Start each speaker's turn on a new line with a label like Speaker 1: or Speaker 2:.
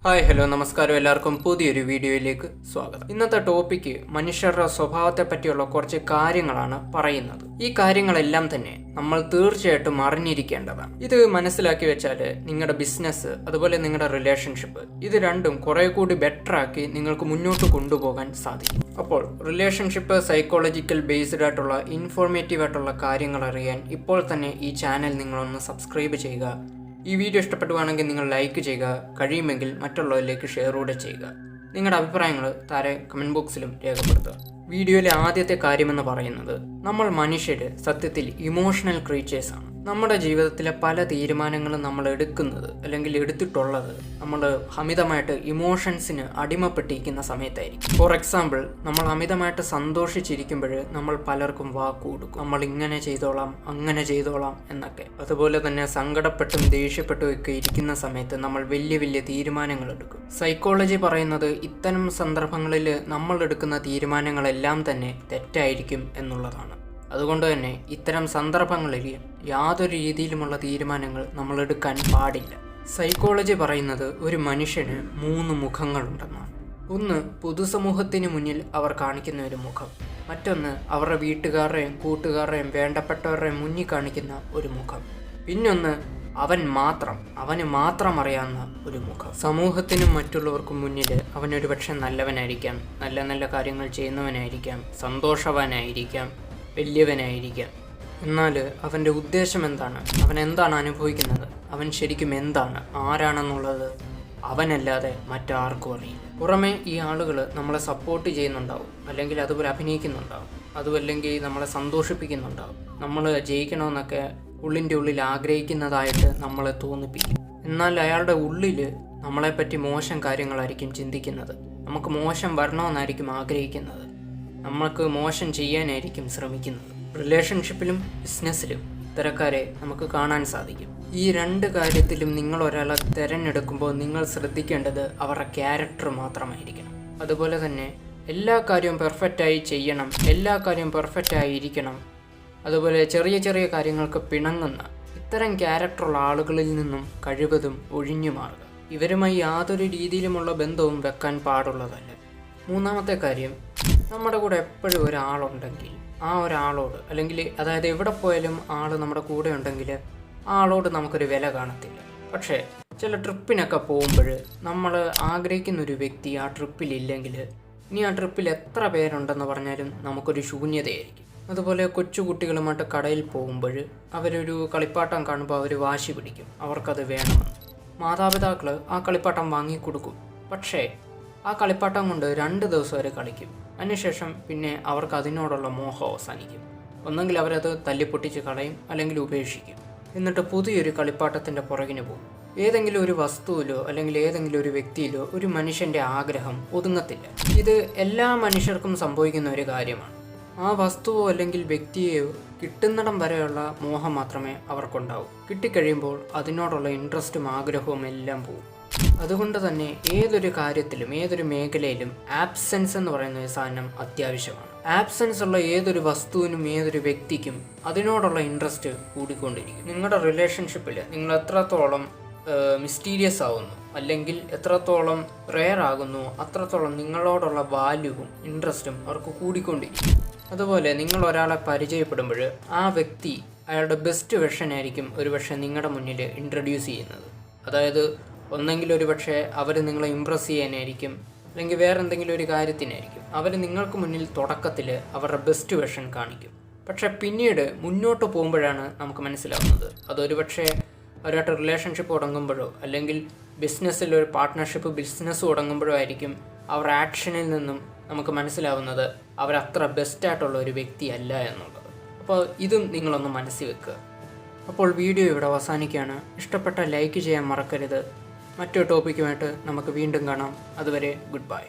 Speaker 1: Hi hello നമസ്കാരം എല്ലാവർക്കും പുതിയൊരു വീഡിയോയിലേക്ക് സ്വാഗതം. ഇന്നത്തെ ടോപ്പിക്ക് മനുഷ്യരുടെ സ്വഭാവത്തെ പറ്റിയുള്ള കുറച്ച് കാര്യങ്ങളാണ് പറയുന്നത്. ഈ കാര്യങ്ങളെല്ലാം തന്നെ നമ്മൾ തീർച്ചയായിട്ടും അറിഞ്ഞിരിക്കേണ്ടതാണ്. ഇത് മനസ്സിലാക്കി വെച്ചാൽ നിങ്ങളുടെ ബിസിനസ് അതുപോലെ നിങ്ങളുടെ റിലേഷൻഷിപ്പ് ഇത് രണ്ടും കുറെ കൂടി ബെറ്റർ ആക്കി നിങ്ങൾക്ക് മുന്നോട്ട് കൊണ്ടുപോകാൻ സാധിക്കും. അപ്പോൾ റിലേഷൻഷിപ്പ് സൈക്കോളജിക്കൽ ബേസ്ഡ് ആയിട്ടുള്ള ഇൻഫോർമേറ്റീവ് ആയിട്ടുള്ള കാര്യങ്ങൾ അറിയാൻ ഇപ്പോൾ തന്നെ ഈ ചാനൽ നിങ്ങളൊന്ന് സബ്സ്ക്രൈബ് ചെയ്യുക. ഈ വീഡിയോ ഇഷ്ടപ്പെടുവാണെങ്കിൽ നിങ്ങൾ ലൈക്ക് ചെയ്യുക, കഴിയുമെങ്കിൽ മറ്റുള്ളവരിലേക്ക് ഷെയർ കൂടെ ചെയ്യുക. നിങ്ങളുടെ അഭിപ്രായങ്ങൾ താഴെ കമൻറ്റ് ബോക്സിലും രേഖപ്പെടുത്തുക. വീഡിയോയിലെ ആദ്യത്തെ കാര്യമെന്ന് പറയുന്നത് നമ്മൾ മനുഷ്യർ സത്യത്തിൽ ഇമോഷണൽ ക്രീച്ചേഴ്സാണ്. നമ്മുടെ ജീവിതത്തിലെ പല തീരുമാനങ്ങളും നമ്മൾ എടുക്കുന്നത് അല്ലെങ്കിൽ എടുത്തിട്ടുള്ളത് നമ്മൾ അമിതമായിട്ട് ഇമോഷൻസിന് അടിമപ്പെട്ടിരിക്കുന്ന സമയത്തായിരിക്കും. ഫോർ എക്സാമ്പിൾ, നമ്മൾ അമിതമായിട്ട് സന്തോഷിച്ചിരിക്കുമ്പോൾ നമ്മൾ പലർക്കും വാക്ക് കൊടുക്കും, നമ്മൾ ഇങ്ങനെ ചെയ്തോളാം അങ്ങനെ ചെയ്തോളാം എന്നൊക്കെ. അതുപോലെ തന്നെ സങ്കടപ്പെട്ടും ദേഷ്യപ്പെട്ടും ഒക്കെ ഇരിക്കുന്ന സമയത്ത് നമ്മൾ വലിയ വലിയ തീരുമാനങ്ങൾ എടുക്കും. സൈക്കോളജി പറയുന്നത് ഇത്തരം സന്ദർഭങ്ങളിൽ നമ്മൾ എടുക്കുന്ന തീരുമാനങ്ങളെല്ലാം തന്നെ തെറ്റായിരിക്കും എന്നുള്ളതാണ്. അതുകൊണ്ട് തന്നെ ഇത്തരം സന്ദർഭങ്ങളിൽ യാതൊരു രീതിയിലുമുള്ള തീരുമാനങ്ങൾ നമ്മൾ എടുക്കാൻ പാടില്ല. സൈക്കോളജി പറയുന്നത് ഒരു മനുഷ്യന് 3 മുഖങ്ങളുണ്ടെന്നാണ്. ഒന്ന് പൊതുസമൂഹത്തിന് മുന്നിൽ അവർ കാണിക്കുന്ന ഒരു മുഖം, മറ്റൊന്ന് അവരുടെ വീട്ടുകാരുടെയും കൂട്ടുകാരുടെയും വേണ്ടപ്പെട്ടവരുടെയും മുന്നിൽ കാണിക്കുന്ന ഒരു മുഖം, പിന്നൊന്ന് അവന് മാത്രം അറിയാവുന്ന ഒരു മുഖം. സമൂഹത്തിനും മറ്റുള്ളവർക്കും മുന്നിൽ അവനൊരു പക്ഷെ നല്ലവനായിരിക്കാം, നല്ല നല്ല കാര്യങ്ങൾ ചെയ്യുന്നവനായിരിക്കാം, സന്തോഷവാനായിരിക്കാം, വലിയവനായിരിക്കാം. എന്നാൽ അവൻ്റെ ഉദ്ദേശം എന്താണ്, അവൻ എന്താണ് അനുഭവിക്കുന്നത്, അവൻ ശരിക്കും എന്താണ്, ആരാണെന്നുള്ളത് അവനല്ലാതെ മറ്റാർക്കും അറിയില്ല. പുറമേ ഈ ആളുകൾ നമ്മളെ സപ്പോർട്ട് ചെയ്യുന്നുണ്ടാവും, അല്ലെങ്കിൽ അതുപോലെ അഭിനയിക്കുന്നുണ്ടാവും, അതുമല്ലെങ്കിൽ നമ്മളെ സന്തോഷിപ്പിക്കുന്നുണ്ടാവും, നമ്മൾ ജയിക്കണമെന്നൊക്കെ ഉള്ളിൻ്റെ ഉള്ളിൽ ആഗ്രഹിക്കുന്നതായിട്ട് നമ്മളെ തോന്നിപ്പിക്കും. എന്നാൽ അയാളുടെ ഉള്ളിൽ നമ്മളെപ്പറ്റി മോശം കാര്യങ്ങളായിരിക്കും ചിന്തിക്കുന്നത്, നമുക്ക് മോശം വരണമെന്നായിരിക്കും ആഗ്രഹിക്കുന്നത്, നമുക്ക് മോശം ചെയ്യാനായിരിക്കും ശ്രമിക്കുന്നത്. റിലേഷൻഷിപ്പിലും ബിസിനസ്സിലും ഇത്തരക്കാരെ നമുക്ക് കാണാൻ സാധിക്കും. ഈ 2 കാര്യത്തിലും നിങ്ങൾ ഒരാളെ തിരഞ്ഞെടുക്കുമ്പോൾ നിങ്ങൾ ശ്രദ്ധിക്കേണ്ടത് അവരുടെ ക്യാരക്ടർ മാത്രമായിരിക്കണം. അതുപോലെ തന്നെ എല്ലാ കാര്യവും പെർഫെക്റ്റായി ചെയ്യണം, എല്ലാ കാര്യവും പെർഫെക്റ്റായി ഇരിക്കണം, അതുപോലെ ചെറിയ ചെറിയ കാര്യങ്ങൾക്ക് പിണങ്ങുന്ന ഇത്തരം ക്യാരക്ടറുള്ള ആളുകളിൽ നിന്നും കഴിവതും ഒഴിഞ്ഞു മാറുക. ഇവരുമായി യാതൊരു രീതിയിലുമുള്ള ബന്ധവും വെക്കാൻ പാടുള്ളതല്ല. 3-ാമത്തെ കാര്യം, നമ്മുടെ കൂടെ എപ്പോഴും ഒരാളുണ്ടെങ്കിൽ ആ ഒരാളോട്, അല്ലെങ്കിൽ അതായത് എവിടെ പോയാലും ആൾ നമ്മുടെ കൂടെ ഉണ്ടെങ്കിൽ ആ ആളോട് നമുക്കൊരു വില കാണത്തില്ല. പക്ഷേ ചില ട്രിപ്പിനൊക്കെ പോകുമ്പോൾ നമ്മൾ ആഗ്രഹിക്കുന്ന ഒരു വ്യക്തി ആ ട്രിപ്പിലില്ലെങ്കിൽ ഇനി ആ ട്രിപ്പിൽ എത്ര പേരുണ്ടെന്ന് പറഞ്ഞാലും നമുക്കൊരു ശൂന്യതയായിരിക്കും. അതുപോലെ കൊച്ചു കുട്ടികളുമായിട്ട് കടയിൽ പോകുമ്പോൾ അവരൊരു കളിപ്പാട്ടം കാണുമ്പോൾ അവർ വാശി പിടിക്കും, അവർക്കത് വേണമെന്ന്. മാതാപിതാക്കൾ ആ കളിപ്പാട്ടം വാങ്ങിക്കൊടുക്കും, പക്ഷേ ആ കളിപ്പാട്ടം കൊണ്ട് 2 ദിവസം വരെ കളിക്കും. അതിനുശേഷം പിന്നെ അവർക്ക് അതിനോടുള്ള മോഹം അവസാനിക്കും. ഒന്നെങ്കിൽ അവരത് തല്ലിപ്പൊട്ടിച്ച് കളയും, അല്ലെങ്കിൽ ഉപേക്ഷിക്കും. എന്നിട്ട് പുതിയൊരു കളിപ്പാട്ടത്തിൻ്റെ പുറകിന് പോകും. ഏതെങ്കിലും ഒരു വസ്തുവിലോ അല്ലെങ്കിൽ ഏതെങ്കിലും ഒരു വ്യക്തിയിലോ ഒരു മനുഷ്യൻ്റെ ആഗ്രഹം ഒതുങ്ങത്തില്ല. ഇത് എല്ലാ മനുഷ്യർക്കും സംഭവിക്കുന്ന ഒരു കാര്യമാണ്. ആ വസ്തുവോ അല്ലെങ്കിൽ വ്യക്തിയെയോ കിട്ടുന്നിടം വരെയുള്ള മോഹം മാത്രമേ അവർക്കുണ്ടാവൂ. കിട്ടിക്കഴിയുമ്പോൾ അതിനോടുള്ള ഇൻട്രസ്റ്റും ആഗ്രഹവും എല്ലാം പോകും. അതുകൊണ്ട് തന്നെ ഏതൊരു കാര്യത്തിലും ഏതൊരു മേഖലയിലും ആബ്സെൻസ് എന്ന് പറയുന്ന ഒരു സാധനം അത്യാവശ്യമാണ്. ആബ്സെൻസ് ഉള്ള ഏതൊരു വസ്തുവിനും ഏതൊരു വ്യക്തിക്കും അതിനോടുള്ള ഇൻട്രസ്റ്റ് കൂടിക്കൊണ്ടിരിക്കും. നിങ്ങളുടെ റിലേഷൻഷിപ്പിൽ നിങ്ങൾ എത്രത്തോളം മിസ്റ്റീരിയസ് ആവുന്നു അല്ലെങ്കിൽ എത്രത്തോളം റെയർ ആകുന്നു അത്രത്തോളം നിങ്ങളോടുള്ള വാല്യൂവും ഇൻട്രസ്റ്റും അവർക്ക് കൂടിക്കൊണ്ടിരിക്കും. അതുപോലെ നിങ്ങൾ ഒരാളെ പരിചയപ്പെടുമ്പോൾ ആ വ്യക്തി അയാളുടെ ബെസ്റ്റ് വെർഷനായിരിക്കും ഒരുപക്ഷെ നിങ്ങളുടെ മുന്നിൽ ഇൻട്രൊഡ്യൂസ് ചെയ്യുന്നത്. അതായത് ഒന്നെങ്കിൽ ഒരു പക്ഷേ അവർ നിങ്ങളെ ഇമ്പ്രസ് ചെയ്യാനായിരിക്കും, അല്ലെങ്കിൽ വേറെ എന്തെങ്കിലും ഒരു കാര്യത്തിനായിരിക്കും അവർ നിങ്ങൾക്ക് മുന്നിൽ തുടക്കത്തിൽ അവരുടെ ബെസ്റ്റ് വെർഷൻ കാണിക്കും. പക്ഷേ പിന്നീട് മുന്നോട്ട് പോകുമ്പോഴാണ് നമുക്ക് മനസ്സിലാവുന്നത് അതൊരു പക്ഷേ അവരായിട്ട് റിലേഷൻഷിപ്പ് തുടങ്ങുമ്പോഴോ അല്ലെങ്കിൽ ബിസിനസ്സിൽ ഒരു പാർട്ട്ണർഷിപ്പ് ബിസിനസ് തുടങ്ങുമ്പോഴോ ആയിരിക്കും അവരുടെ ആക്ഷനിൽ നിന്നും നമുക്ക് മനസ്സിലാവുന്നത് അവരത്ര ബെസ്റ്റായിട്ടുള്ള ഒരു വ്യക്തിയല്ല എന്നുള്ളത്. അപ്പോൾ ഇതും നിങ്ങളൊന്ന് മനസ്സിൽ വെക്കുക. അപ്പോൾ വീഡിയോ ഇവിടെ അവസാനിക്കുകയാണ്. ഇഷ്ടപ്പെട്ട ലൈക്ക് ചെയ്യാൻ മറക്കരുത്. മറ്റൊരു ടോപ്പിക്കുമായിട്ട് നമുക്ക് വീണ്ടും കാണാം. അതുവരെ ഗുഡ് ബൈ.